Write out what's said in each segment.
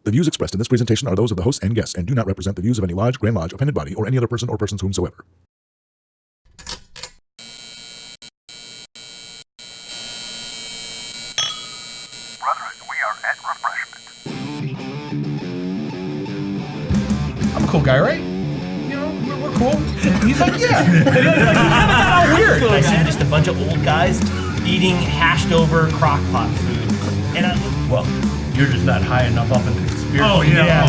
The views expressed in this presentation are those of the hosts and guests and do not represent the views of any lodge, Grand Lodge, appended body, or any other person or persons whomsoever. Brethren, we are at Refreshment. I'm a cool guy, right? You know, we're cool. He's like, yeah. How weird. Like I said, just a bunch of old guys eating hashed over crock pot food. And well, You're just not high enough up in the conspiracy. oh yeah.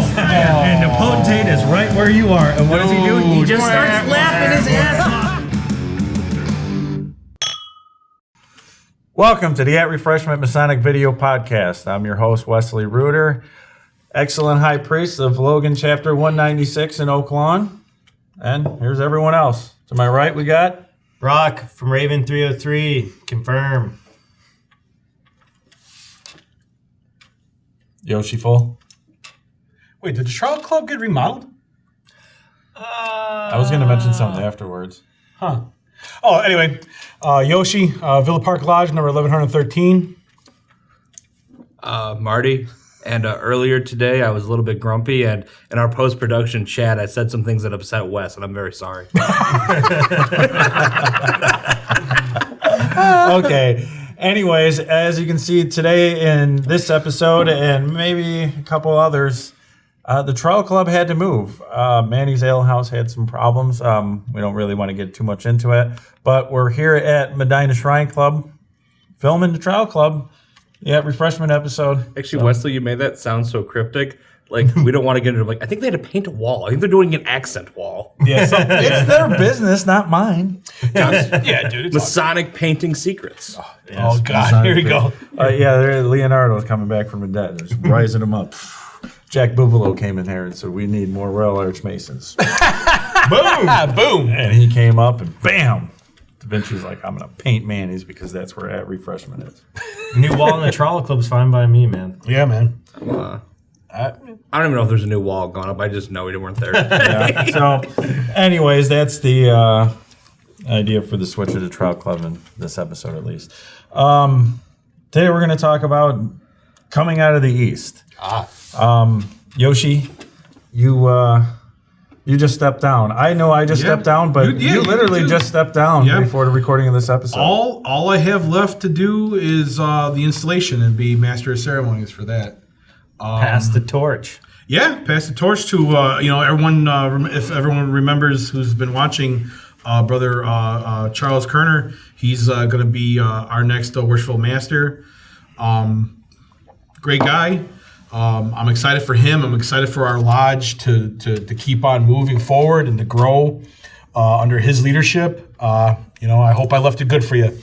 And the potentate is right where you are. And what does he do? He just starts laughing his ass off. Welcome to the At Refreshment Masonic Video Podcast. I'm your host, Wesley Reuter, excellent high priest of Logan Chapter 196 in Oak Lawn. And here's everyone else. To my right, we got Brock from Raven 303, confirm. Yoshi Full. Wait, did the Charlotte Club get remodeled? I was going to mention something afterwards. Huh. Oh, anyway, Yoshi, Villa Park Lodge, number 1113. Marty. And earlier today, I was a little bit grumpy, and in our post-production chat, I said some things that upset Wes, and I'm very sorry. Okay. Anyways, as you can see today in this episode and maybe a couple others, the Trail Club had to move. Manny's Ale House had some problems. We don't really want to get too much into it, but we're here at Medina Shrine Club filming the Trail Club. Yeah, refreshment episode. Actually, Wesley, you made that sound so cryptic. Like, we don't want to get into I think they had to paint a wall. I think they're doing an accent wall. Yeah, it's their business, not mine. Yeah, dude. It's Masonic painting secrets. Oh, God. Here we go. Leonardo's coming back from the dead. They're just rising him up. Jack Buvalo came in here and said, we need more Royal Arch Masons. Boom. Boom. And he came up and bam. Da Vinci's like, I'm going to paint Manny's because that's where At Refreshment is. New wall in the Trolley Club's fine by me, man. Yeah, man. I don't even know if there's a new wall going up. I just know we weren't there. Yeah. So, anyways, that's the idea for the switch of the Trout Club in this episode, at least. Today we're going to talk about coming out of the East. Yoshi, you just stepped down. I know I just stepped down, but you literally just stepped down before the recording of this episode. All I have left to do is the installation and be master of ceremonies for that. Pass the torch. Yeah, pass the torch to everyone. If everyone remembers who's been watching, brother Charles Kerner, he's going to be our next Worshipful Master. Great guy. I'm excited for him. I'm excited for our lodge to keep on moving forward and to grow under his leadership. I hope I left it good for you.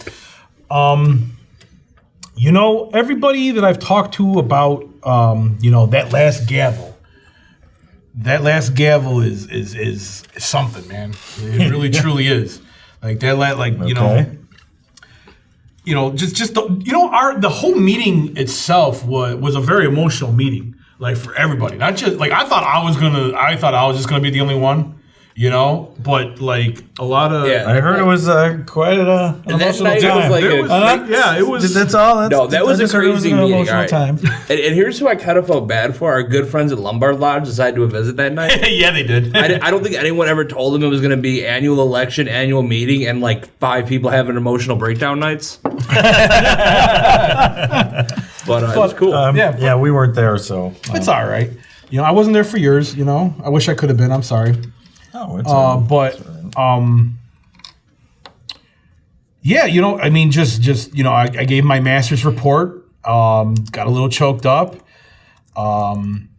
Everybody that I've talked to about, that last gavel. That last gavel is something, man. It really, truly is. Like that, the whole meeting itself was a very emotional meeting, like for everybody. Not just like I thought I was just gonna be the only one. But like a lot of, I heard it was quite an emotional time. It was That's all. That was a crazy meeting. Emotional right. time. And here's who I kind of felt bad for. Our good friends at Lombard Lodge decided to visit that night. Yeah, they did. I don't think anyone ever told them it was going to be annual election, annual meeting, and like 5 people having emotional breakdown nights. But it was cool. We weren't there, so it's all right. I wasn't there for yours. I wish I could have been. I'm sorry. Oh, it's all right. I gave my master's report, got a little choked up, and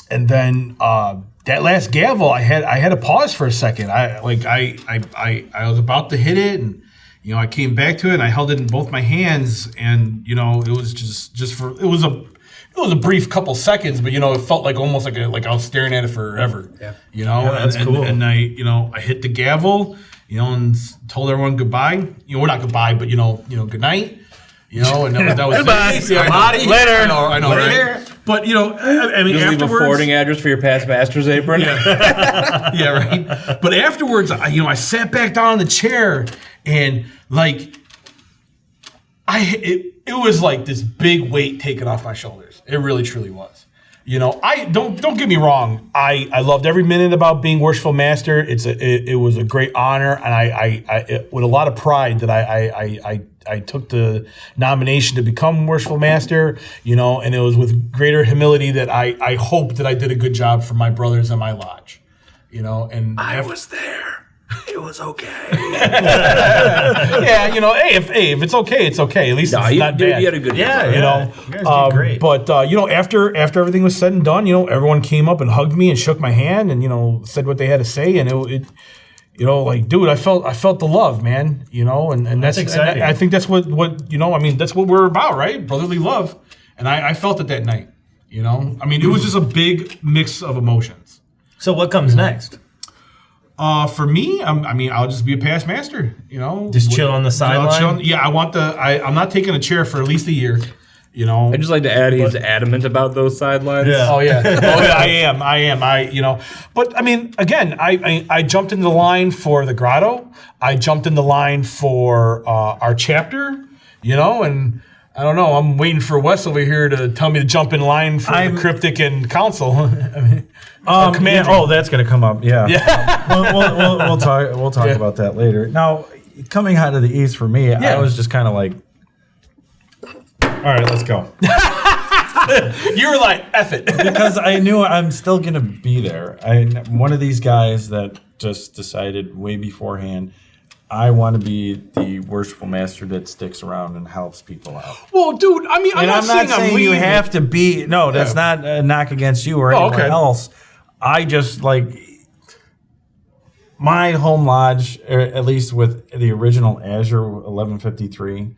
then that last gavel, I had to pause for a second. I was about to hit it, and I came back to it, and I held it in both my hands, and it was it was a brief couple seconds, but it felt like almost like I was staring at it forever. Yeah. That's cool. And I hit the gavel, and told everyone goodbye. Well, not goodbye, but good night. And that was goodbye. Later. I know, later. Right? But I mean, just afterwards, leave a forwarding address for your past master's apron. Yeah, right. But afterwards, I sat back down in the chair, and it was like this big weight taken off my shoulders. It really, truly was. You know, I don't get me wrong. I loved every minute about being Worshipful Master. It was a great honor, and I with a lot of pride that I took the nomination to become Worshipful Master. You know, and it was with greater humility that I hope that I did a good job for my brothers and my lodge. You know, and I was there. It was okay. yeah, you know, if it's okay, it's okay. At least it's not bad. You had a good Yeah, You know, you guys did great. but you know, after everything was said and done, you know, everyone came up and hugged me and shook my hand and, you know, said what they had to say, and it you know, like, dude, I felt the love, man. You know, and that's exciting. I think that's what you know. I mean, that's what we're about, right? Brotherly love, and I felt it that night. You know, I mean, it was just a big mix of emotions. So what comes next? For me, I'll just be a past master. You know, Just chill on the sideline? Yeah, I'm not taking a chair for at least a year. You know, I'd just like to add he's adamant about those sidelines. Yeah. Oh yeah, I am. You know, but I mean, again, I jumped in the line for the grotto. I jumped in the line for our chapter. You know, and I don't know. I'm waiting for Wes over here to tell me to jump in line for the cryptic and council. I mean, yeah, oh, that's going to come up. Yeah. We'll talk about that later. Now, coming out of the East for me, I was just kind of like, all right, let's go. You were like, F it. Because I knew I'm still going to be there. I'm one of these guys that just decided way beforehand, I want to be the Worshipful Master that sticks around and helps people out. Well, dude, I mean, I'm not saying you leaving. have to be. No, that's not a knock against you or anyone else. I just like my home lodge, or at least with the original Azure 1153.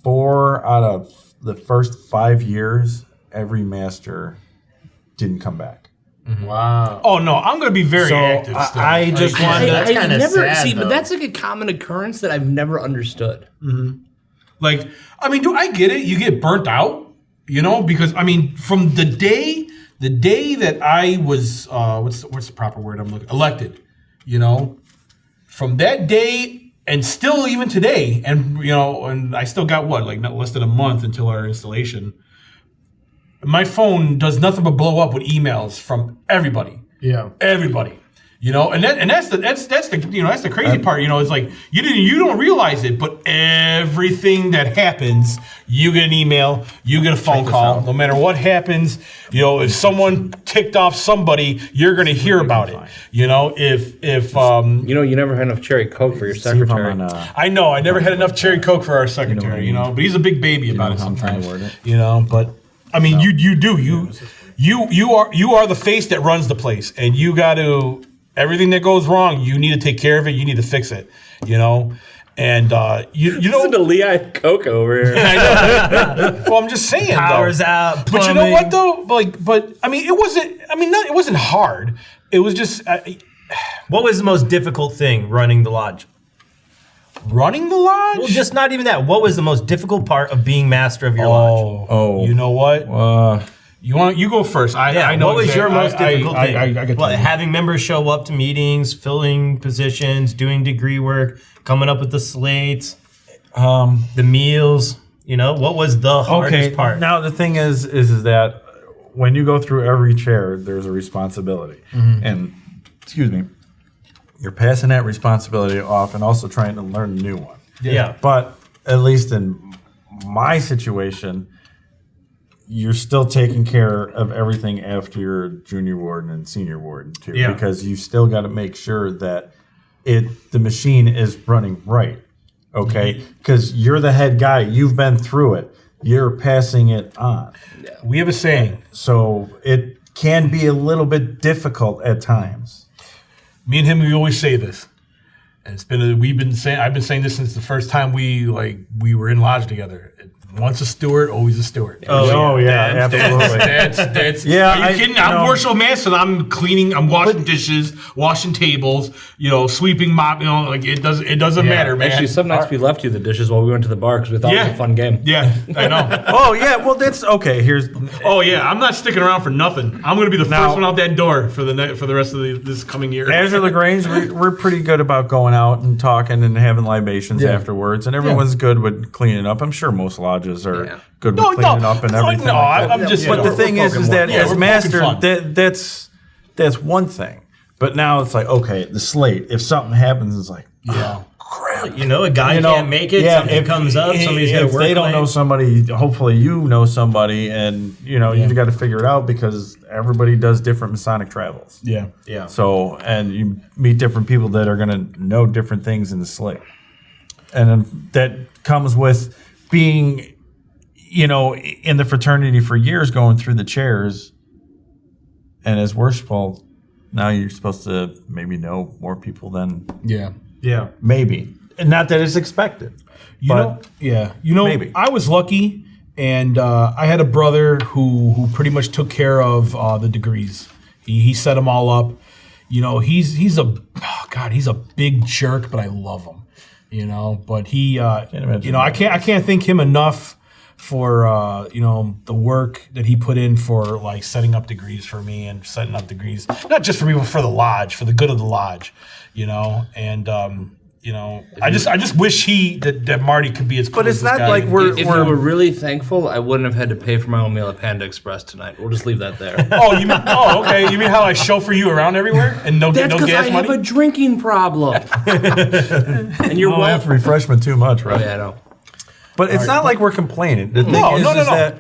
4 out of the first 5 years, every master didn't come back. Wow. Oh no, I'm going to be very active. Still. I just wanted. That's kind of never sad, but though. that's like a common occurrence that I've never understood. Like, I mean, dude, I get it. You get burnt out, you know, because I mean, from the day that I was, what's the proper word I'm looking, elected, you know, from that day and still even today, and you know, and I still got like not less than a month until our installation. My phone does nothing but blow up with emails from everybody. Yeah, everybody. You know, and that's the crazy part. You know, it's like you don't realize it, but everything that happens, you get an email, you get a phone call. No matter what happens, you know, if someone ticked off somebody, you're going to hear about it. You know, if You know, you never had enough cherry Coke for your secretary. I know I never had enough cherry Coke for our secretary. You know, but he's a big baby about it sometimes. You know, but I mean, you are the face that runs the place, and you got to. Everything that goes wrong, you need to take care of it. You need to fix it, you know. And you know, listen to Lehigh Coke over here. I know. Well, I'm just saying. Power's out. But you know what though? But I mean, it wasn't. I mean, it wasn't hard. It was just. What was the most difficult thing running the lodge? Running the lodge? Well, just not even that. What was the most difficult part of being master of your lodge? Oh, you know what? You go first. I know. What was your most difficult thing? I get having members show up to meetings, filling positions, doing degree work, coming up with the slates, the meals. You know, what was the hardest part? Now the thing is that when you go through every chair, there's a responsibility, and excuse me, you're passing that responsibility off, and also trying to learn a new one. Yeah. But at least in my situation, you're still taking care of everything after your junior warden and senior warden too, because you still got to make sure that the machine is running right, okay? Because you're the head guy, you've been through it, you're passing it on. We have a saying, so it can be a little bit difficult at times. Me and him, we always say this, and I've been saying this since the first time we were in lodge together. Once a steward, always a steward. Oh yeah, absolutely. That's Yeah, are you kidding? I'm Worshipful Master. I'm cleaning. I'm washing dishes, washing tables. You know, sweeping, mop. You know, like it doesn't matter, man. Actually, some nights we left you the dishes while we went to the bar because we thought it was a fun game. Yeah, I know. Oh yeah, well that's okay. Oh yeah, I'm not sticking around for nothing. I'm going to be the first one out that door for the rest of this coming year. Azure Lagrange, we're pretty good about going out and talking and having libations afterwards, and everyone's good with cleaning up. I'm sure most lodges lodges are good with cleaning up and everything. No, like that. I'm just. But the thing is that as we're master, poking fun. that's one thing. But now it's like, okay, the slate. If something happens, it's like, Yeah. crap. You know, a guy can't make it. Something comes up. Somebody's got to If work. they don't late. know somebody, hopefully you know somebody, and you've got to figure it out because everybody does different Masonic travels. Yeah. Yeah. So, and you meet different people that are going to know different things in the slate. And then that comes with being, in the fraternity for years, going through the chairs. And as worshipful, now you're supposed to maybe know more people than Yeah. maybe. And not that it's expected. Maybe. I was lucky, and I had a brother who pretty much took care of the degrees. He set them all up. He's a big jerk, but I love him. But he, I can't thank him enough for the work that he put in for like setting up degrees for me and setting up degrees not just for me but for the lodge, for the good of the lodge, and I just wish that Marty could be as cool. But it's as this not guy like is. we're If we were really thankful, I wouldn't have had to pay for my own meal at Panda Express tonight. We'll just leave that there. Okay. You mean how I chauffeur you around everywhere and no That's no because gas I money? have a drinking problem. And you're don't have welcome. refreshment too much, right? Yeah, I know. But it's not like we're complaining. The thing No. is that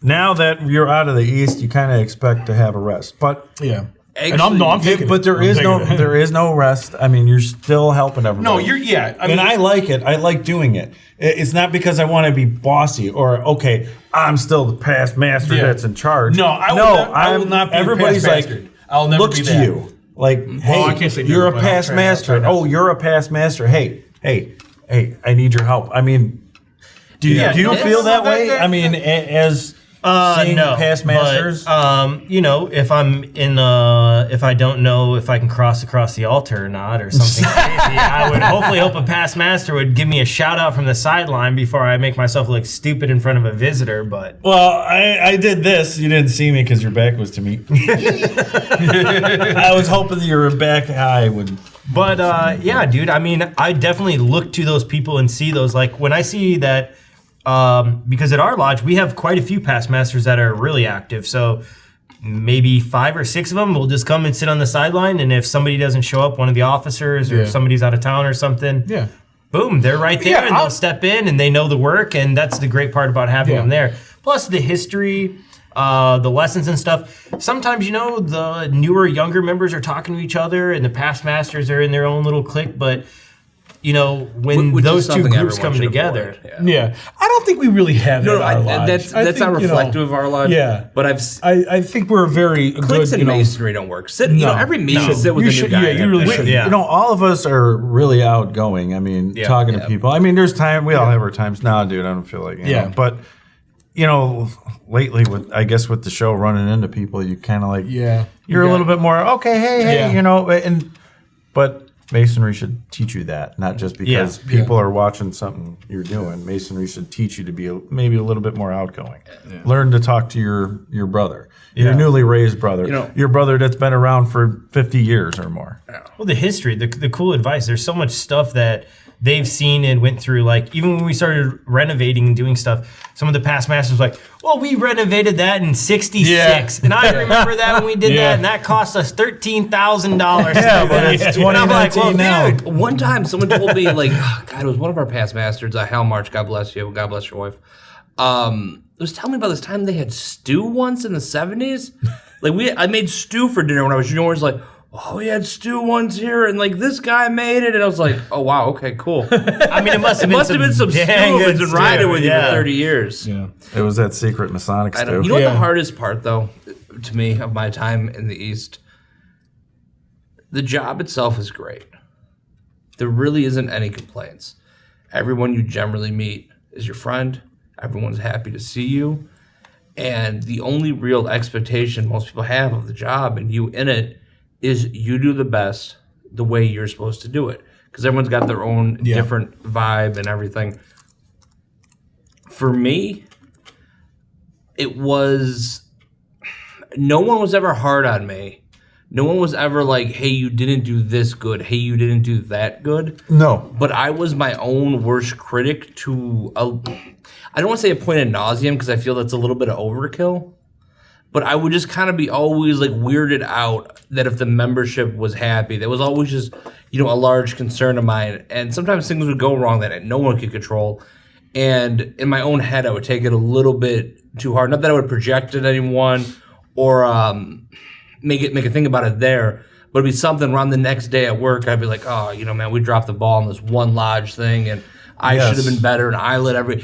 now that you're out of the East, you kind of expect to have a rest. But Yeah. Actually, And I'm taking but there I'm is taking it. there is no rest. I mean, you're still helping everybody. I I like it. I like doing it. It's not because I want to be bossy or I'm still the past master that's in charge. No, I will not be the everybody's past like bastard. I'll never looks be to that. you like, hey, I can't say you're never, a but I'll past try master. not to. Oh, you're a past master. Hey, I need your help. I mean, do you feel that way? I mean, as seeing past masters. But, if I'm if I don't know if I can cross across the altar or not, or something crazy, I would hopefully hope a past master would give me a shout out from the sideline before I make myself look stupid in front of a visitor. But Well, I did this. You didn't see me because your back was to me. I was hoping that your back high would. But yeah, dude. I mean, I definitely look to those people and see those. Like when I see that, because at our lodge we have quite a few past masters that are really active. So maybe 5 or 6 of them will just come and sit on the sideline. And if somebody doesn't show up, one of the officers or somebody's out of town or something, boom, they're right there and they'll step in and they know the work. And that's the great part about having them there. Plus the history. The lessons and stuff. Sometimes, the newer, younger members are talking to each other and the past masters are in their own little clique. But, when Which is those two something groups everyone come should together. avoid. Yeah, I don't think we really have that. No, in our lodge. that's not reflective of our lodge. Yeah, But I think we're very cliques good. in Masonry don't work. Every meeting sit with You a new should- guy. yeah, you really should. Yeah. All of us are really outgoing. I mean, talking to people. I mean, there's time. We all have our times. Nah, dude, I don't feel like it. Yeah. But, lately, with the show running into people, you kind of like, you're a little bit more, hey, but Masonry should teach you that, not just because people are watching something you're doing. Masonry should teach you to be maybe a little bit more outgoing. Learn to talk to your brother, your newly raised brother, your brother that's been around for 50 years or more. Well, the history, the cool advice. There's so much stuff that they've seen and went through. Like even when we started renovating and doing stuff, some of the past masters were like, well, we renovated that in '66, and I remember that when we did that, and that cost us $13,000. Yeah, but it's 2019 now. Dude, One time, someone told me, God, it was one of our past masters, Hal March, God bless you, God bless your wife. Was telling me about this time they had stew once in the 70s. I made stew for dinner when I was junior. I was like, oh, we had stew once here, and this guy made it, and I was like, oh wow, okay, cool. I mean, it must have been some stew dang that's good been riding with you for yeah. 30 years. Yeah, it was that secret Masonic I stew. know. You know what the hardest part, though, to me, of my time in the East? The job itself is great. There really isn't any complaints. Everyone you generally meet is your friend. Everyone's happy to see you. And the only real expectation most people have of the job and you in it is you do the best the way you're supposed to do it. Because everyone's got their own different vibe and everything. For me, it was... No one was ever hard on me No one was ever like, hey, you didn't do this good. Hey, you didn't do that good. No. But I was my own worst critic to, I don't want to say a point of nauseam because I feel that's a little bit of overkill. But I would just kind of be always like weirded out that if the membership was happy, that was always just, a large concern of mine. And sometimes things would go wrong that no one could control. And in my own head, I would take it a little bit too hard. Not that I would project it at anyone or make a thing about it there, but it'd be something around the next day at work. I'd be like, oh, man, we dropped the ball on this one lodge thing, and I should have been better, and I let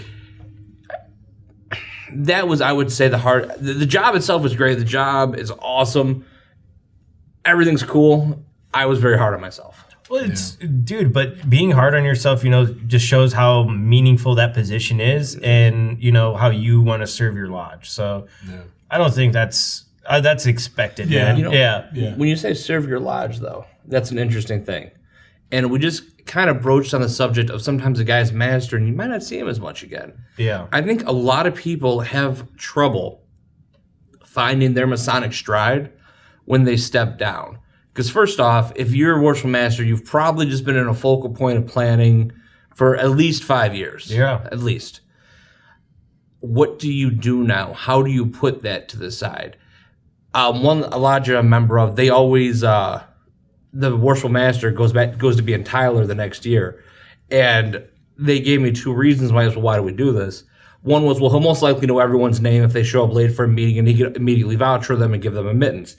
that was, I would say, the job itself was great. The job is awesome. Everything's cool. I was very hard on myself. Well, dude, but being hard on yourself, just shows how meaningful that position is, and how you want to serve your lodge. So, I don't think that's expected. Yeah, man. When you say serve your lodge, though, that's an interesting thing, and we just kind of broached on the subject of sometimes a guy's master, and you might not see him as much again. Yeah, I think a lot of people have trouble finding their Masonic stride when they step down. Because first off, if you're a Worshipful Master, you've probably just been in a focal point of planning for at least 5 years. Yeah. At least. What do you do now? How do you put that to the side? One lodge I'm a member of, they always, the Worshipful Master goes to be in Tyler the next year. And they gave me 2 reasons why do we do this? One was, well, he'll most likely know everyone's name if they show up late for a meeting, and he can immediately vouch for them and give them admittance.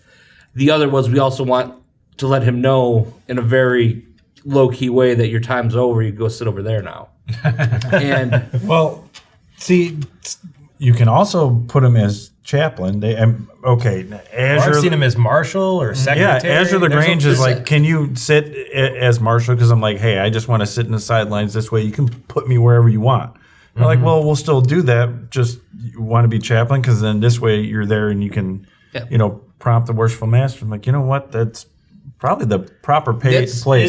The other was, we also want to let him know in a very low-key way that your time's over. You go sit over there now. And Well, see, you can also put him as chaplain. I've seen him as marshal or secretary. Yeah, Azure LaGrange is like, can you sit as marshal? Because I'm like, hey, I just want to sit in the sidelines this way. You can put me wherever you want. They're like, well, we'll still do that. Just you want to be chaplain because then this way you're there and you can, prompt the Worshipful Master. I'm like, you know what? That's probably the proper place for a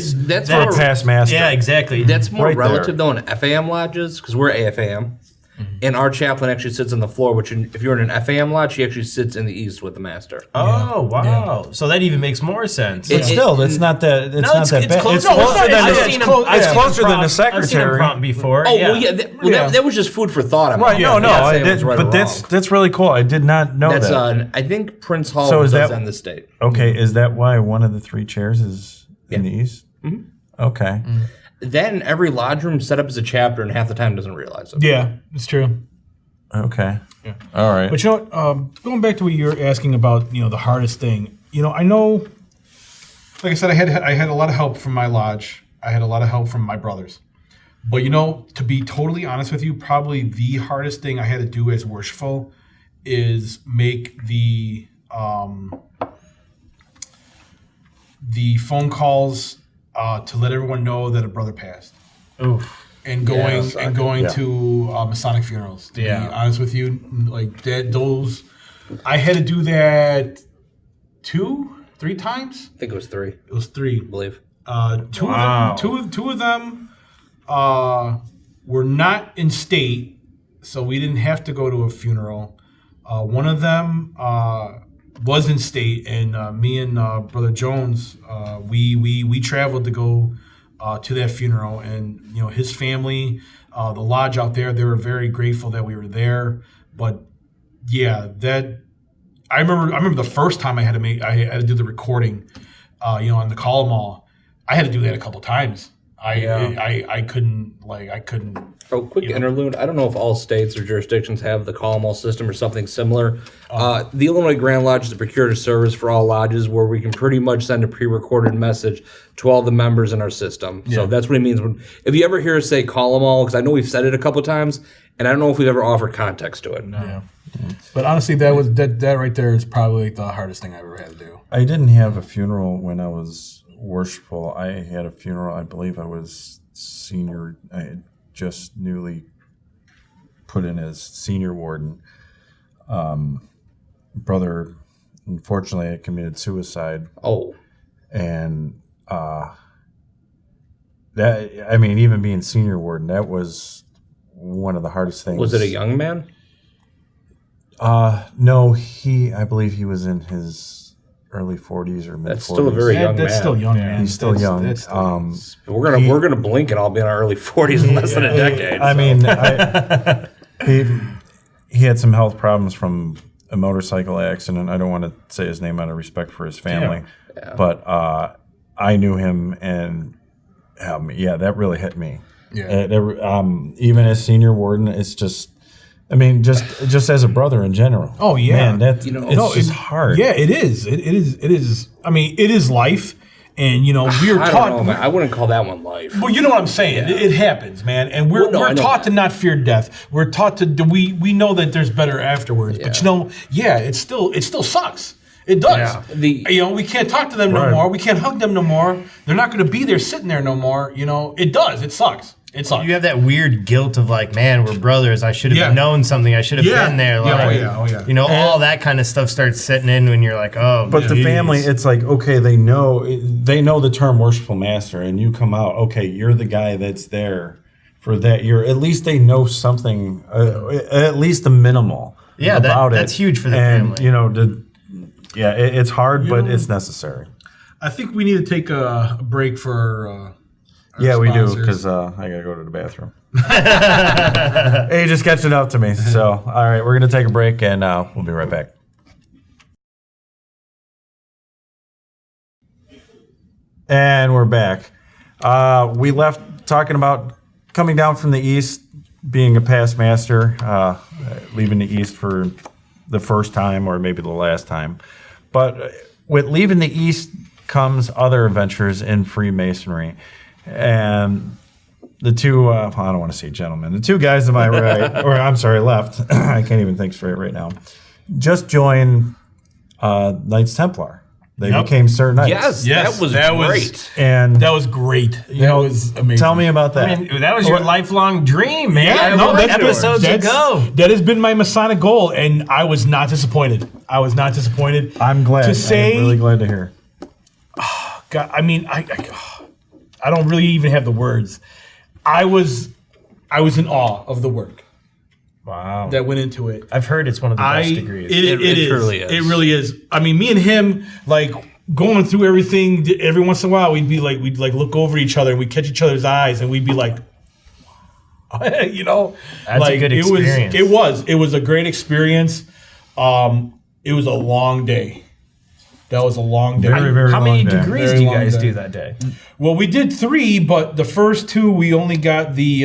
past master. Yeah, exactly. that's more Right relative, there. though, in FAM lodges, because we're AFAM. And our chaplain actually sits on the floor, which if you're in an FAM lodge, he actually sits in the east with the master. Oh, wow. Yeah. So that even makes more sense. But still, it's not that. It's not that bad. Close. It's closer than I've closer than the I've seen him secretary. prompt before. Oh, well, yeah. That was just food for thought. I'm Right? not saying it was right or but wrong. that's really cool. I did not know That's that. I think Prince Hall So is does that- end the state. Okay, is that why one of the 3 chairs is in the east? Mm-hmm. Okay. Then every lodge room is set up as a chapter, and half the time doesn't realize it. Yeah, it's true. Okay. Yeah. All right. But going back to what you're asking about, the hardest thing. I know, like I said, I had a lot of help from my lodge. I had a lot of help from my brothers. But to be totally honest with you, probably the hardest thing I had to do as worshipful is make the phone calls to let everyone know that a brother passed. Oof. And going to Masonic funerals. To be honest with you, like those, I had to do that 2-3 times. I think it was 3. It was 3, I believe. Two of them were not in state, so we didn't have to go to a funeral. One of them was in state, and me and Brother Jones, we traveled to go to that funeral, and his family, the lodge out there, they were very grateful that we were there. But yeah, that I remember the first time I had to do the recording, on the call 'em all. I had to do that a couple times. I couldn't. Oh, quick interlude. I don't know if all states or jurisdictions have the call 'em all system or something similar. The Illinois Grand Lodge is a procured service for all lodges where we can pretty much send a pre-recorded message to all the members in our system. So that's what it means. If you ever hear us say call 'em all, because I know we've said it a couple times, and I don't know if we've ever offered context to it. Yeah. But honestly, that right there is probably the hardest thing I ever had to do. I didn't have a funeral when I was worshipful. I had a funeral. I believe I was senior. I had just newly put in as senior warden. Brother, unfortunately, had committed suicide. Oh. And even being senior warden, that was one of the hardest things. Was it a young man? No, I believe he was in his early 40s or mid 40s. That's still a very young That's man. still young, man. He's still young. That's still We're gonna blink and I'll be in our early 40s in less than a decade. I mean, he had some health problems from a motorcycle accident. I don't want to say his name out of respect for his family, but I knew him, and that really hit me. Yeah. Even as senior warden, it's just. I mean, just as a brother in general. Oh yeah, man, it's hard. Yeah, it is. It is. I mean, it is life, and we are I taught. don't know, man. I wouldn't call that one life. Well, you know what I'm saying. It happens, man, and we're taught to not fear death. We're taught to. We know that there's better afterwards, but it still sucks. It does. Yeah. We can't talk to them no more. We can't hug them no more. They're not going to be there sitting there no more. It does. It sucks. It sucks. You have that weird guilt of like, man, we're brothers. I should have known something. I should have been there. Like, all that kind of stuff starts setting in when you're like, oh. But the family, it's like, okay, they know the term worshipful master, and you come out, okay, you're the guy that's there for that. At least they know something, at least the minimal. Yeah, about that's it. huge for the and, family. It's hard, but it's necessary. I think we need to take a break for. Yeah, we do, because I got to go to the bathroom. Hey, just catching up to me. So, all right, we're going to take a break, and we'll be right back. And we're back. We left talking about coming down from the East, being a past master, leaving the East for the first time or maybe the last time. But with leaving the East comes other adventures in Freemasonry. And the two, I don't want to say gentlemen, the two guys to my right, or I'm sorry, left, I can't even think straight right now, just joined Knights Templar. They became Sir Knights. Yes, that was great. And that was great. That was amazing. Tell me about that. I mean, that was your lifelong dream, man. Yeah, that's episodes ago. That has been my Masonic goal, and I was not disappointed. I'm glad. I'm really glad to hear. God, I mean, I don't really even have the words. I was in awe of the work. Wow. That went into it. I've heard it's one of the best degrees. It truly is. It really is. I mean, me and him, like, going through everything, every once in a while, we'd look over each other and we'd catch each other's eyes and we'd be like, That's a good experience. It was a great experience. It was a long day. That was a long day. Very, very How many long day. degrees Very do you long guys day. do that day? Well, we did 3, but the first 2 we only got the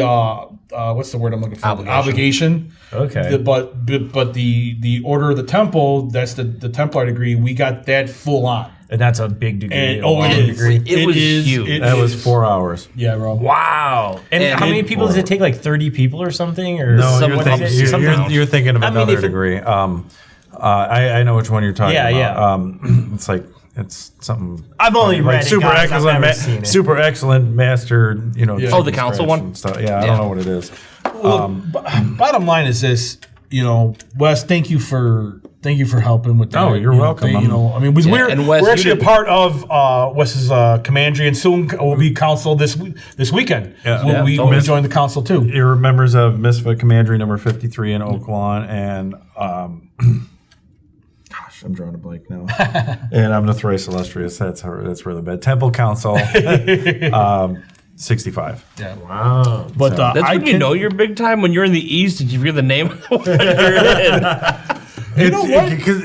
what's the word I'm looking for? Obligation. Okay. But the Order of the Temple, that's the Templar degree. We got that full on. And that's a big degree. And, a long it is. degree. It was huge. That was 4 hours. Yeah, bro. Wow. And how many people does it take? Like 30 people or something? Or No, Something you're thinking of I mean, another if it- degree. I know which one you're talking about. Yeah. It's like it's something. I've only read it, super guys. I've excellent, never seen it. super excellent master. Oh, the council one? and stuff. Yeah, I don't know what it is. Well, bottom line is this. Wes, thank you for helping with that. Oh, you're welcome. and Wes, we're actually you a part of Wes's commandery, and soon we'll be council this weekend. Yeah. We'll join the council too. You're members of Misfit Commandery number 53 in Oak Lawn, and gosh, I'm drawing a blank now. And I'm the thrice illustrious. That's really bad. Temple Council, 65. Yeah. Wow. But That's when you know you're big time, when you're in the East and you forget the name of the one you're in. You know what? Because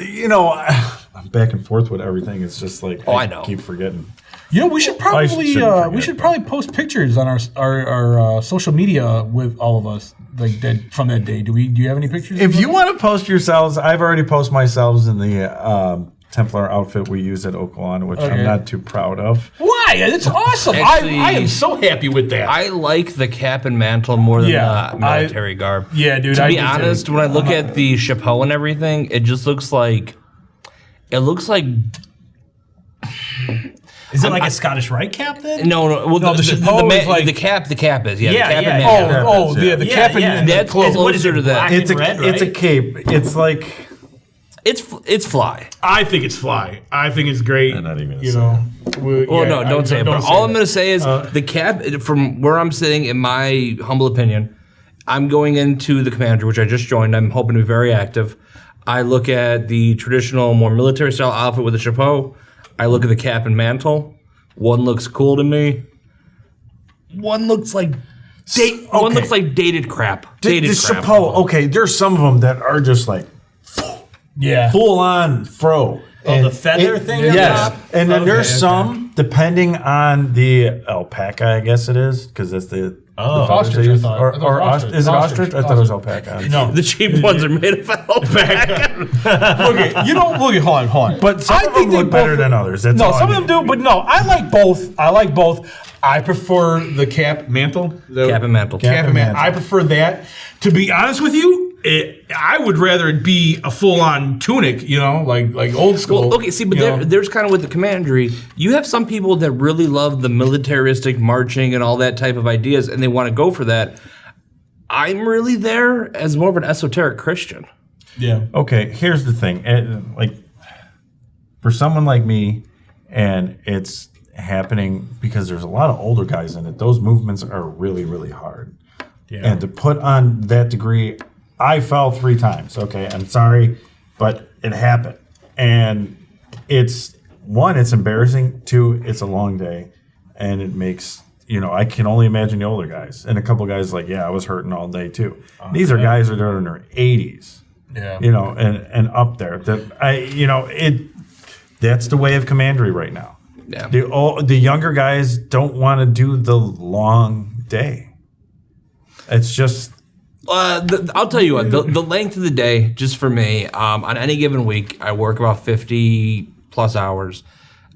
I'm back and forth with everything. It's just like I know. keep forgetting. we should probably post pictures on our social media with all of us like that from that day. Do you have any pictures? If you want to post yourselves, I've already posted myself in the Templar outfit we use at Oak Lawn, which I'm not too proud of. Why? It's awesome. Actually, I am so happy with that. I like the cap and mantle more than the military garb. Yeah, dude. To be do too. honest, when I look at the chapeau and everything, it just looks like. It looks like. Is it like a Scottish Rite cap then? No. Well, the chapeau is like the cap. The cap is Yeah, the cap yeah, and yeah. mantle. The cap and That's What closer is it, to that. black It's and red, it's a right? cape. It's like It's fly. I think it's fly. I think it's great. I'm not even gonna you say know. Well, no, don't say it. But all I'm going to say is Uh, the cap, from where I'm sitting, in my humble opinion, I'm going into the commander, which I just joined. I'm hoping to be very active. I look at the traditional, more military style outfit with a chapeau. I look at the cap and mantle. One looks cool to me. One looks like one looks like dated crap. Dated the crap. chapeau. Okay, there's some of them that are just like full on fro. Oh, the feather thing? Yes. And then there's Okay. some, depending on the alpaca, I guess it is, because that's the Ostrich, I thought. I thought it was Or ostrich. is it ostrich? I thought it was Ostrich. alpaca. No. The cheap ones are made of alpaca. Okay, hold on. But some of them they look better both- than others. That's No, all some I of them do, but no, I like both. I prefer the cap mantle. Cap and mantle. Cap and mantle. I prefer that. To be honest with you, I would rather it be a full-on tunic, like old school. Well, okay, see, but there's kind of with the commandery, you have some people that really love the militaristic marching and all that type of ideas, and they want to go for that. I'm really there as more of an esoteric Christian. Yeah. Okay, here's the thing. Like, for someone like me, and it's happening because there's a lot of older guys in it, those movements are really, really hard. Yeah. And to put on that degree, I fell 3 times. Okay, I'm sorry, but it happened. And it's, 1, it's embarrassing. 2, it's a long day. And it makes, I can only imagine the older guys. And a couple guys like, I was hurting all day too. These are guys that are in their 80s. Yeah. And up there. That's the way of commandery right now. Yeah. The younger guys don't want to do the long day. It's just... I'll tell you what, the length of the day, just for me, on any given week, I work about 50 plus hours.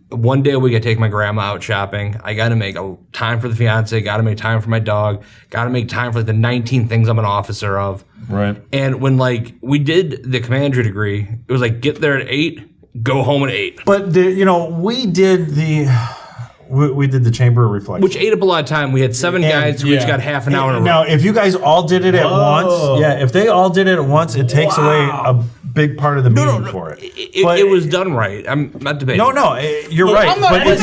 One day a week, I take my grandma out shopping. I got to make time for the fiance, got to make time for my dog, got to make time for the 19 things I'm an officer of. Right. And when we did the commandery degree, it was like get there at 8, go home at 8. But we did the chamber of reflection, Which ate up a lot of time. We had 7 guys who each got half an hour. Now, if you guys all did it at once, if they all did it at once, it takes away a big part of the meaning for it. It was done right. I'm not debating. No, you're right. But if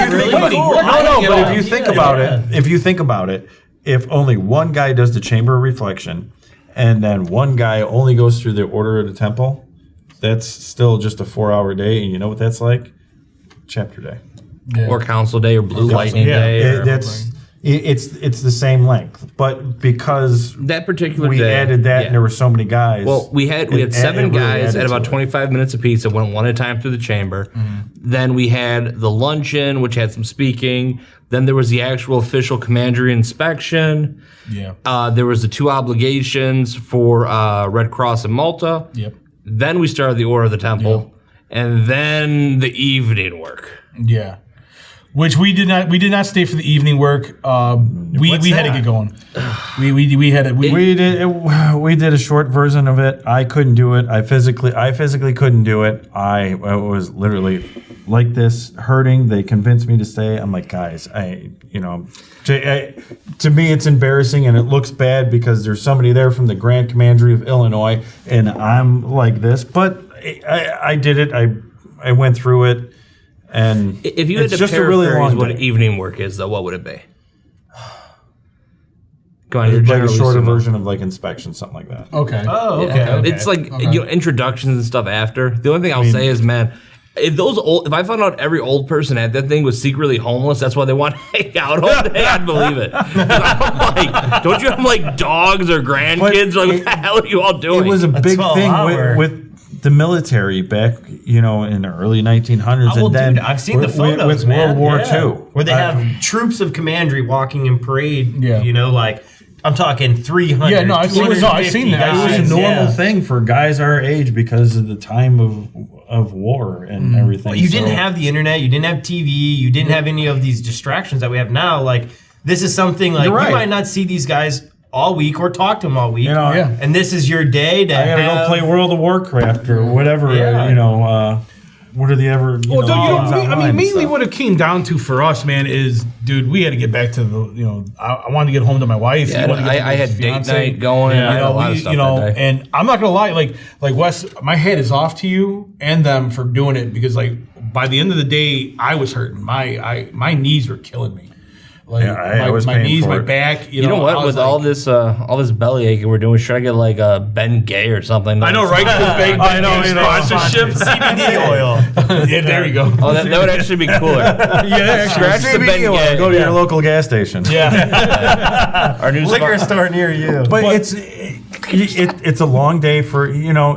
you think about it, if only one guy does the chamber of reflection, and then one guy only goes through the order of the temple, that's still just a 4-hour day, and you know what that's like? Chapter day. Yeah. Or council day or blue lightning day. It's the same length, but because that particular we day, added that and there were so many guys. Well, we had 7 guys at about 25 minutes apiece that went one at a time through the chamber. Mm-hmm. Then we had the luncheon, which had some speaking. Then there was the actual official commandery inspection. Yeah. There was the 2 obligations for Red Cross in Malta. Yep. Then we started the Order of the Temple, and then the evening work. Yeah. Which we did not stay for the evening work. We had to get going. We did a short version of it. I couldn't do it. I physically couldn't do it. I was literally like this, hurting. They convinced me to stay. I'm like, guys, to me it's embarrassing and it looks bad because there's somebody there from the Grand Commandery of Illinois and I'm like this. But I did it. I went through it. And if you had to paraphrase what evening work is, though, what would it be? Go on, like a shorter version of like inspection, something like that. Okay. Oh, okay. It's like introductions and stuff after. The only thing I'll say is, man, if I found out every old person at that thing was secretly homeless, that's why they want to hang out all day, I'd believe it. I'm like, don't you have like dogs or grandkids? Like, what the hell are you all doing? It was a big thing with the military back, in the early 1900s, well, and then dude, I've seen the photos, with man. World War II, where they have troops of commandery walking in parade. Yeah. Like I'm talking 300. Yeah, no, I've seen that. It was a normal thing for guys our age because of the time of war and everything. Well, you didn't have the internet, you didn't have TV, you didn't have any of these distractions that we have now. Like this is something like you might not see these guys all week or talk to them all week. And this is your day to I gotta go play World of Warcraft or whatever. What are the ever? Mainly what it came down to for us, man, is, dude, we had to get back to the, I wanted to get home to my wife. Yeah, I had date night going. I had a lot of stuff that day. And I'm not gonna lie, like Wes, my head is off to you and them for doing it because, like, by the end of the day, I was hurting. My knees were killing me. Like I was my paying knees, for my it. back. You know I what? was With all this belly aching we're doing, should I get like a Ben Gay or something? I know, right? I know, sponsorship. CBD oil. Yeah, there you go. Oh, that would actually be cooler. Yeah, Scratch the Ben CBD oil. Gay. Go to your local gas station. yeah. Our new Liquor spot. store near you. But it's a long day for,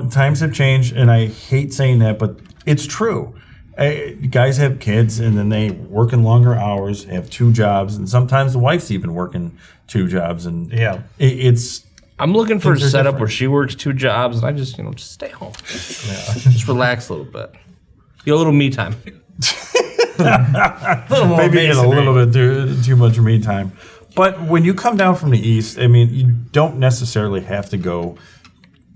times have changed, and I hate saying that, but it's true. Guys have kids, and then they work in longer hours, have 2 jobs, and sometimes the wife's even working 2 jobs, and it's. I'm looking for a Things are setup different. where she works 2 jobs, and I just just stay home, just relax a little bit, get a little me time. Maybe get a little bit too much me time. But when you come down from the east, I mean, you don't necessarily have to go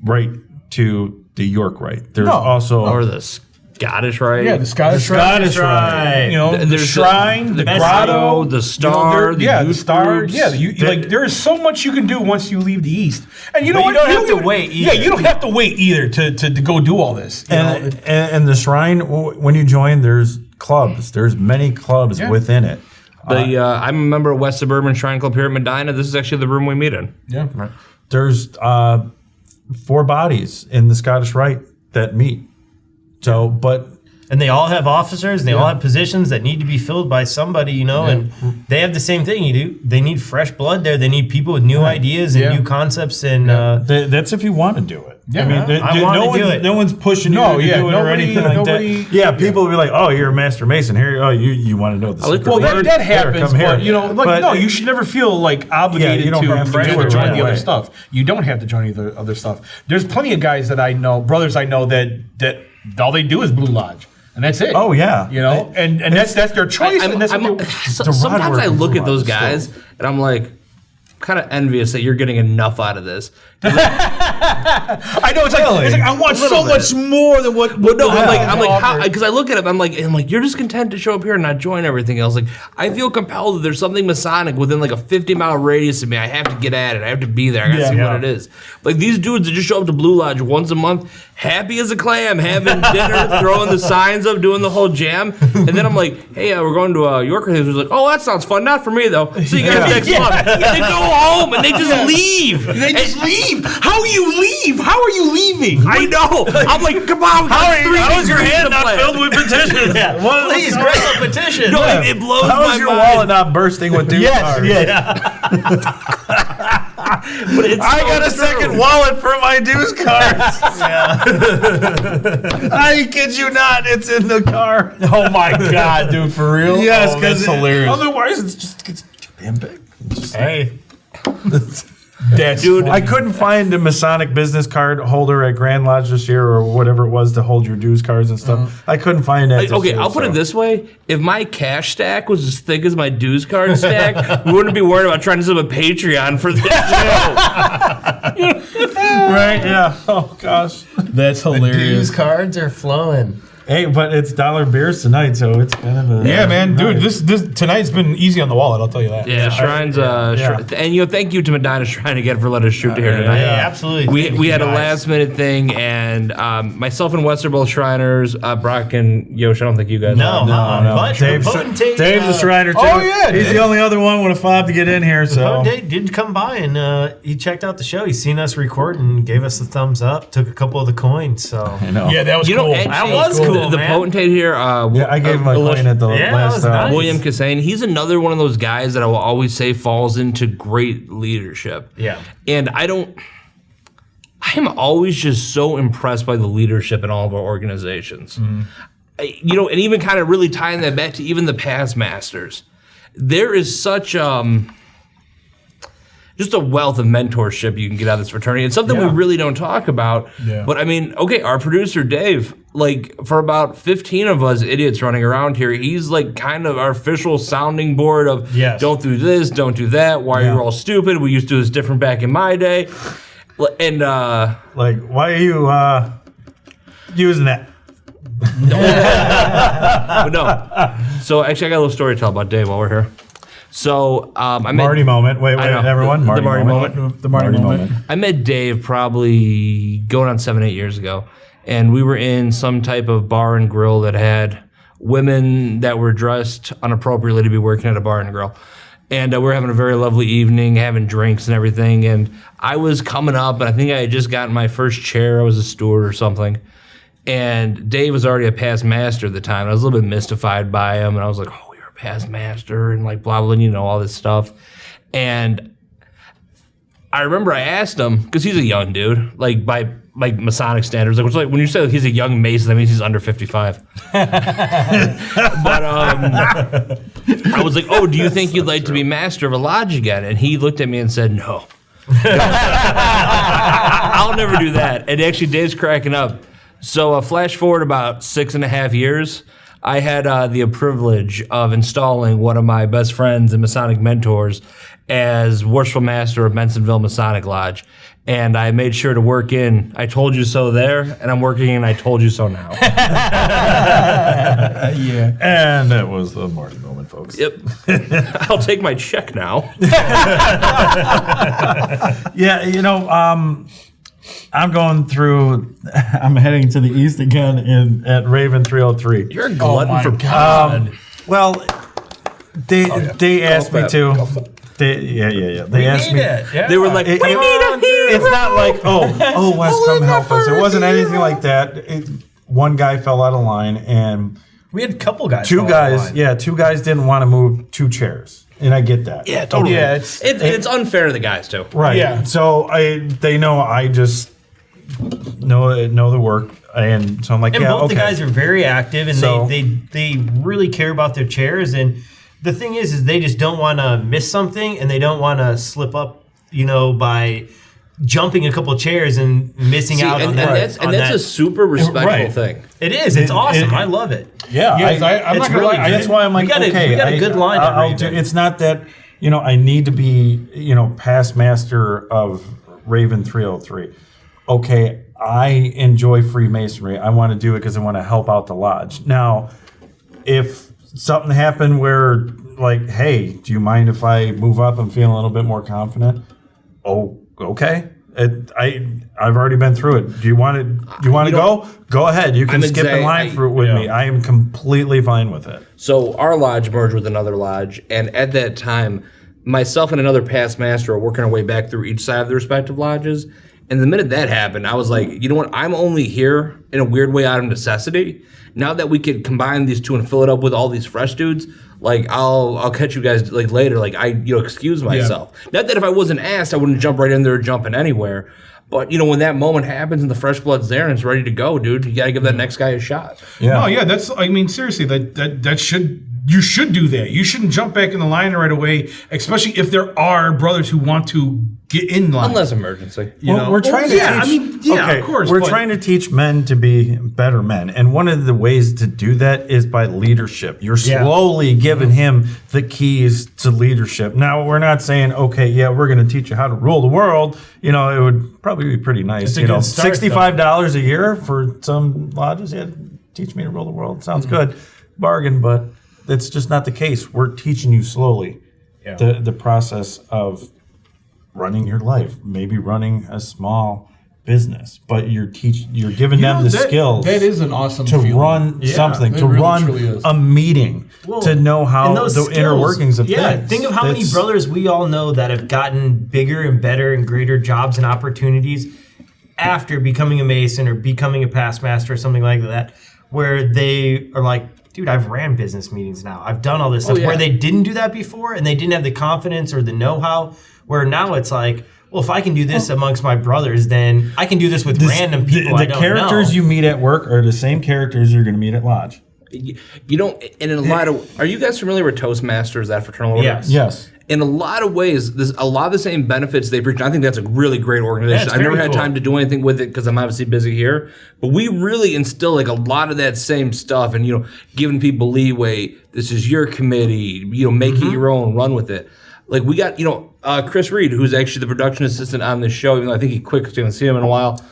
right to the York Rite. There's also Or the Scottish Rite. Yeah, the Scottish Rite. You know, the There's shrine, the grotto, the star, the youth star. groups. Yeah, there is so much you can do once you leave the East, and you know what? you don't have to wait either. Yeah, you don't have to wait either to go do all this. You know? and the shrine, when you join, there's clubs. There's many clubs within it. I'm a member of West Suburban Shrine Club here at Medina. This is actually the room we meet in. Yeah. There's 4 bodies in the Scottish Rite that meet. So, but And they all have officers. And they all have positions that need to be filled by somebody, and they have the same thing you do. They need fresh blood there. They need people with new ideas and new concepts. And that's if you want to do it. Yeah, I mean, I want to do it. No one's pushing you to do it or anything like that. Yeah, people will be like, "Oh, you're a Master Mason. Here, you want to know the secret Well, word? that happens, Here, come but here." no, you should never feel like obligated you don't have to do it join right the other away. stuff. You don't have to join the other stuff. There's plenty of guys that I know, brothers I know that all they do is Blue Lodge, and that's it. Oh yeah, and that's their choice. and that's what they, Sometimes I look at those Still. guys and I'm like, kind of envious that you're getting enough out of this. I know it's like I want so much more than what. Well, no, I'm have like, to how? offer. Because I look at him, I'm like, you're just content to show up here and not join everything else. Like, I feel compelled that there's something Masonic within like a 50-mile radius of me. I have to get at it. I have to be there. I gotta see what it is. Like these dudes that just show up to Blue Lodge once a month, happy as a clam, having dinner, throwing the signs up, doing the whole jam, and then I'm like, hey, we're going to York. He's like, oh, that sounds fun. Not for me though. See you guys next month. And they go home and they just leave. They just leave. How are you leave? How are you leaving? I know. I'm like, come on. How is your hand not filled with petitions? please grab a petition. No, it blows How my is your mind. wallet not bursting with dues cards? But it's I so got a true. second wallet for my dues cards. I kid you not, it's in the car. Oh my god, dude, for real? Yes, that's hilarious. Otherwise, it just gets too damn big. Hey, That's Dude, I couldn't find a Masonic business card holder at Grand Lodge this year, or whatever it was to hold your dues cards and stuff. I couldn't find that. this Okay, year, I'll put so. it this way: if my cash stack was as thick as my dues card stack, we wouldn't be worried about trying to set up a Patreon for this show. Right? Yeah. Oh gosh. That's hilarious. these cards are flowing. Hey, but it's dollar beers tonight, so it's kind of a Yeah, man, dude, nice. this tonight's been easy on the wallet. I'll tell you that. Yeah, Shrines. And thank you to Medina Shrine again for letting us shoot here tonight. Yeah, absolutely. We had a last minute thing, and myself and Wes are both Shriners. Brock and Yosh, I don't think you guys are. But Dave's Potentate, Dave's a Shriner too. Oh, yeah, he's Dave. the only other one with a fob to get in here. So Potentate did come by and he checked out the show. He's seen us record and gave us the thumbs up. Took a couple of the coins. So I know. Yeah, that was You cool. know, actually, That was cool, The man. Potentate here. Yeah, I gave him a coin at the Yeah, that last was nice. William Cassane, he's another one of those guys that I will always say falls into great leadership. Yeah. And I'm always just so impressed by the leadership in all of our organizations. And even kind of really tying that back to even the past masters. There is such just a wealth of mentorship you can get out of this fraternity. It's something we really don't talk about. Yeah. But I mean, okay, our producer Dave, like for about 15 of us idiots running around here, he's like kind of our official sounding board of don't do this, don't do that, why are you all stupid? We used to do this different back in my day. And like, why are you using that? but no. So actually I got a little story to tell about Dave while we're here. So I met Marty moment. Wait, I know. everyone. The Marty Marty moment. moment. The Marty moment. I met Dave probably going on 7-8 years ago, and we were in some type of bar and grill that had women that were dressed inappropriately to be working at a bar and grill. And we were having a very lovely evening, having drinks and everything. And I was coming up, and I think I had just gotten my first chair. I was a steward or something. And Dave was already a past master at the time. I was a little bit mystified by him, and I was like, "Oh, you're a past master," and like blah blah, all this stuff. And I remember I asked him, because he's a young dude, like by like Masonic standards, like, when you say he's a young Mason, that means he's under 55. But I was like, "Oh, do you think you'd like to be master of a lodge again?" And he looked at me and said, "No." I'll never do that. And actually, Dave's cracking up. So flash forward about 6.5 years, I had the privilege of installing one of my best friends and Masonic mentors as Worshipful Master of Bensonville Masonic Lodge. And I made sure to work in "I told you so" there, and I'm working in "I told you so" now. Yeah. And that was the Marty moment, folks. Yep. I'll take my check now. Yeah, I'm going through. I'm heading to the east again at Raven 303. You're a glutton for God. Well, they asked me to. They asked me. They were like, "We need a hero." It's not like, oh, Wes, come help us. It wasn't anything like that. One guy fell out of line, and We had a couple guys. two guys didn't want to move 2 chairs, and I get that. Yeah, totally. Yeah, It's unfair to the guys too. Right. Yeah. So they know I just know the work, and so I'm like, And yeah, both okay. the guys are very active, and So- they really care about their chairs. And the thing is they just don't want to miss something, and they don't want to slip up, by jumping a couple chairs and missing out on that. That's a super respectful Right. thing. It is. It's awesome. I love it. Yeah, Yes, I'm it's not gonna really lie. good. that's why I'm like, We got a- okay, we got a good line at I'll do. Raven. It's not that I need to be past master of Raven 303. Okay, I enjoy Freemasonry. I want to do it because I want to help out the lodge. Now, if something happened where like, hey, do you mind if I move up and feel a little bit more confident? Oh, okay. I've already been through it. Do you want to go? Go ahead. You can skip in line with me. I am completely fine with it. So our lodge merged with another lodge, and at that time, myself and another past master are working our way back through each side of the respective lodges. And the minute that happened, I was like, you know what? I'm only here in a weird way out of necessity. Now that we could combine these two and fill it up with all these fresh dudes, like I'll catch you guys like later. Like excuse myself. Not that if I wasn't asked, I wouldn't jump right in there jumping anywhere. But when that moment happens and the fresh blood's there and it's ready to go, dude, you gotta give that next guy a shot. Yeah. No, yeah, seriously, you should do that. You shouldn't jump back in the line right away, especially if there are brothers who want to get in line. Unless emergency. We're trying to teach. Of course. We're but- trying to teach men to be better men, and one of the ways to do that is by leadership. You're slowly giving him the keys to leadership. Now, we're not saying, okay, we're going to teach you how to rule the world. It would probably be pretty nice. It's a good start, $65 a year for some lodges. Yeah, teach me to rule the world. Sounds good, bargain, but that's just not the case. We're teaching you slowly the process of running your life, maybe running a small business, but you're giving them the skills. That is an awesome to feeling. run something, it to really run truly is. a meeting, to know how And the those inner skills, workings of yeah, things. think of how many That's- brothers we all know that have gotten bigger and better and greater jobs and opportunities after becoming a Mason or becoming a past master or something like that, where they are like, dude, I've ran business meetings now. I've done all this stuff where they didn't do that before and they didn't have the confidence or the know-how, where now it's like, well, if I can do this amongst my brothers, then I can do this with random people I The don't characters know. you meet at work are the same characters you're going to meet at lodge. You don't, and in a lot of, are you guys familiar with Toastmasters, that fraternal order? Yes. Yes. In a lot of ways, there's a lot of the same benefits they preach. I think that's a really great organization. Yeah, I've never very had cool. time to do anything with it because I'm obviously busy here. But we really instill like a lot of that same stuff, and giving people leeway. This is your committee. Make it your own. Run with it. Like we got Chris Reed, who's actually the production assistant on this show. Even though I think he quit because we haven't seen him in a while.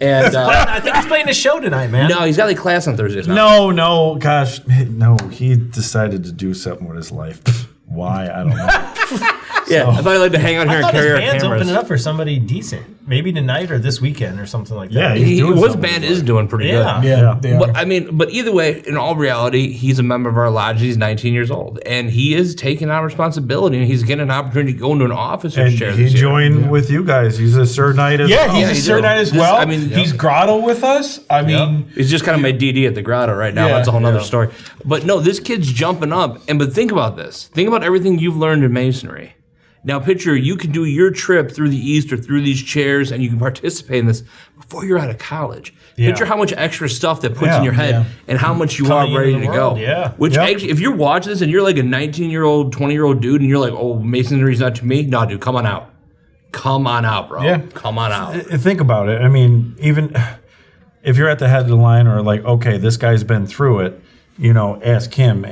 And I think he's playing a show tonight, man. no, he's got like class on Thursdays now. No, gosh, no. He decided to do something with his life. Why? I don't know. Yeah, I thought he'd like to hang out here and I thought carry his our band's cameras. opening up for somebody decent. maybe tonight or this weekend or something like Yeah, that. he's doing His something band with is it. doing pretty Yeah. good. Yeah, they are. But either way, in all reality, he's a member of our lodge. He's 19 years old, and he is taking on responsibility, and he's getting an opportunity to go into an office And share he this year. joined with you guys. He's a Sir Knight as Yeah, well. he's he a Sir did. Knight as This- well. I mean, he's grotto with us. I mean, He's just kind of my DD at the grotto right now. Yeah, That's a whole nother yeah. story. But no, this kid's jumping up. But think about this. Think about everything you've learned in Masonry. Now picture you can do your trip through the East or through these chairs and you can participate in this before you're out of college. Picture how much extra stuff that puts in your head and how much you Coming are ready into to the go. world, yeah. Which actually, if you're watching this and you're like a 19-year-old, 20-year-old dude and you're like, oh, Masonry's not to me. No, dude, come on out. Come on out, bro. Yeah. Come on out. Think about it. I mean, even if you're at the head of the line or like, okay, this guy's been through it, ask him,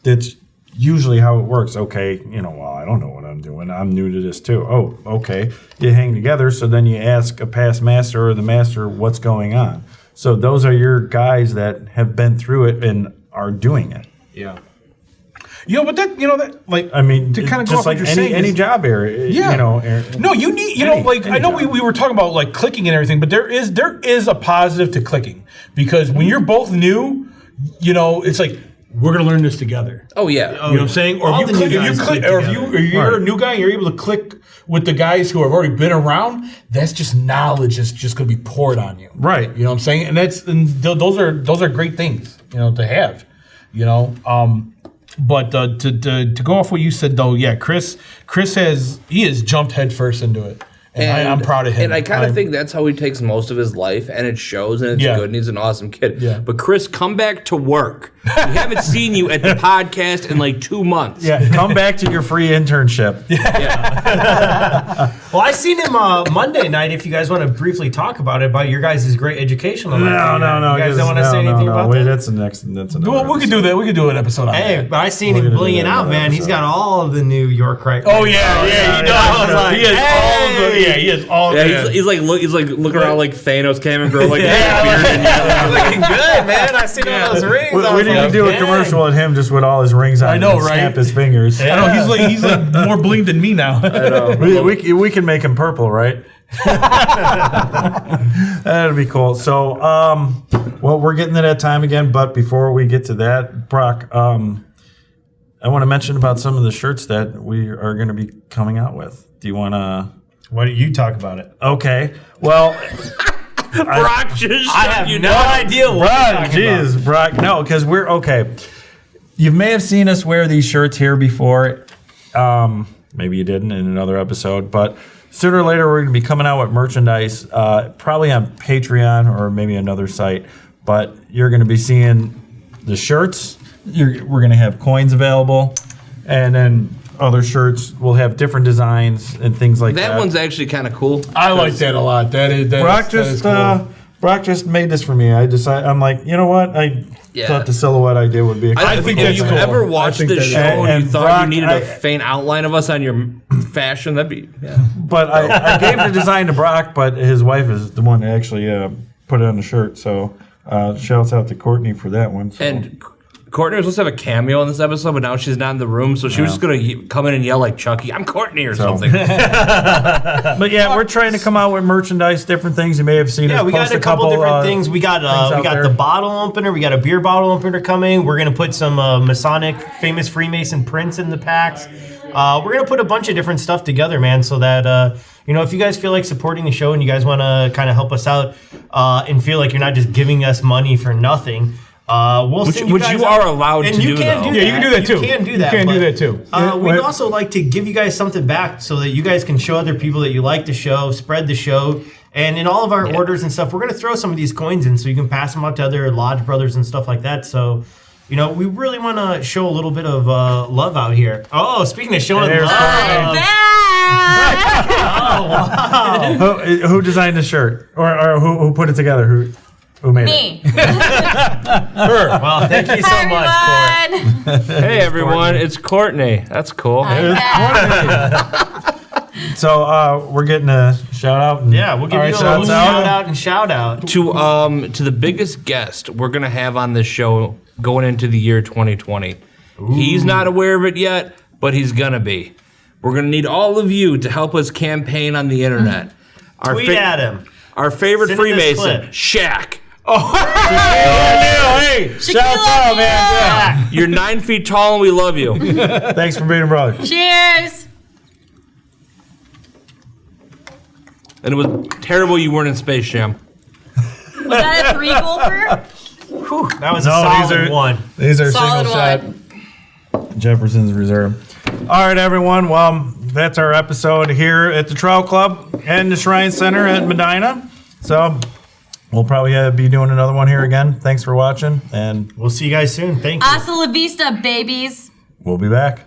that's usually how it works. Okay, well, I don't know what I'm doing. I'm new to this too. Oh, okay. You hang together. So then you ask a past master or the master what's going on. So those are your guys that have been through it and are doing it. Yeah. but that like I mean, to kind of go just off like what you're saying any is- job area. Yeah. No, you need, I know job. we were talking about like clicking and everything, but there is a positive to clicking because when you're both new, it's like we're gonna learn this together. Oh, yeah. You know what I'm saying? Or All if the you new click, guys click or together. you're Right. a new guy, and you're able to click with the guys who have already been around. That's just knowledge that's just gonna be poured on you. Right. You know what I'm saying? And those are great things, to have. But to go off what you said though, yeah, Chris has jumped headfirst into it. And I'm proud of him. And I kind of think that's how he takes most of his life, and it shows, and it's Yeah. good, and he's an awesome kid. Yeah. But Chris, come back to work. We haven't seen you at the podcast in like 2 months. Yeah, come back to your free internship. Well, I seen him Monday night. If you guys want to briefly talk about it, about your guys' great educational. No. You guys don't want to say anything about Wait, that? that's the next. That's another. well, we could do that. We could do an episode on Hey, that. but I seen him gonna do blinging that out, in man. another He's got episode. all of the New York right. Oh yeah, he does. I was like, he has all the he has all Yeah, the he's like looking around like Thanos came and grow like looking good, man. I seen all those rings. I We was need to like, do a dang. commercial at him just with all his rings on. I know, and right? Snap his fingers. I know he's like more blinged than me now. We can make him purple, right? That'd be cool. So, well, we're getting to that time again. But before we get to that, Brock, I want to mention about some of the shirts that we are going to be coming out with. Do you want to? Why don't you talk about it? Okay. Well, Brock just I have no idea what you're Brock, talking about. jeez, Brock. No, because we're okay. You may have seen us wear these shirts here before. Maybe you didn't in another episode, but sooner or later we're going to be coming out with merchandise, probably on Patreon or maybe another site. But you're going to be seeing the shirts. We're going to have coins available, and then other shirts will have different designs and things like that. That one's actually kind of cool. I like that a lot. Brock just made this for me. I'm like, you know what? I thought the silhouette idea would be. I think if that's you cool. ever I watched think the that- show and And you thought Brock, you needed I- a faint outline of us on your fashion, that'd be But I gave the design to Brock, but his wife is the one that actually put it on the shirt. So shouts out to Courtney for that one. So. And Courtney was supposed to have a cameo in this episode, but now she's not in the room, so she was just gonna come in and yell like Chucky, "I'm Courtney" or something. But yeah, we're trying to come out with merchandise, different things. You may have seen. Yeah, us we got post a couple different things. We got out the there. bottle opener. We got a beer bottle opener coming. We're gonna put some Masonic, famous Freemason prints in the packs. We're gonna put a bunch of different stuff together, man, so that if you guys feel like supporting the show and you guys want to kind of help us out and feel like you're not just giving us money for nothing. We'll send which guys you out. are allowed And to you do, can though. do Yeah, that. you can do that too. You can do that. You can do but, that too. We'd also like to give you guys something back so that you guys can show other people that you like the show, spread the show. And in all of our orders and stuff, we're going to throw some of these coins in so you can pass them out to other lodge brothers and stuff like that. So, we really want to show a little bit of love out here. Oh, speaking of showing There's love. Who designed the shirt, or who put it together? Who made Me. Well, thank you so much, Court. Everyone. Hey everyone, it's Courtney. That's cool. it? So we're getting a shout out. And Yeah, we'll give you a little shouts out. shout out and shout out. To the biggest guest we're gonna have on this show going into the year 2020. He's not aware of it yet, but he's gonna be. We're gonna need all of you to help us campaign on the internet. Tweet at him. Our favorite Send him this Freemason, clip. Shaq. Hey, shouts out, man. Yeah. You're 9 feet tall and we love you. Thanks for being a brother. Cheers. And it was terrible you weren't in Space Jam. Was that a 3-gulper? That was a solid one. These are Solid single shot Jefferson's Reserve. All right, everyone. Well, that's our episode here at the Trail Club and the Shrine Center at Medina. So we'll probably be doing another one here again. Thanks for watching, and We'll see you guys soon. Thank you. Hasta la vista, babies. we'll be back.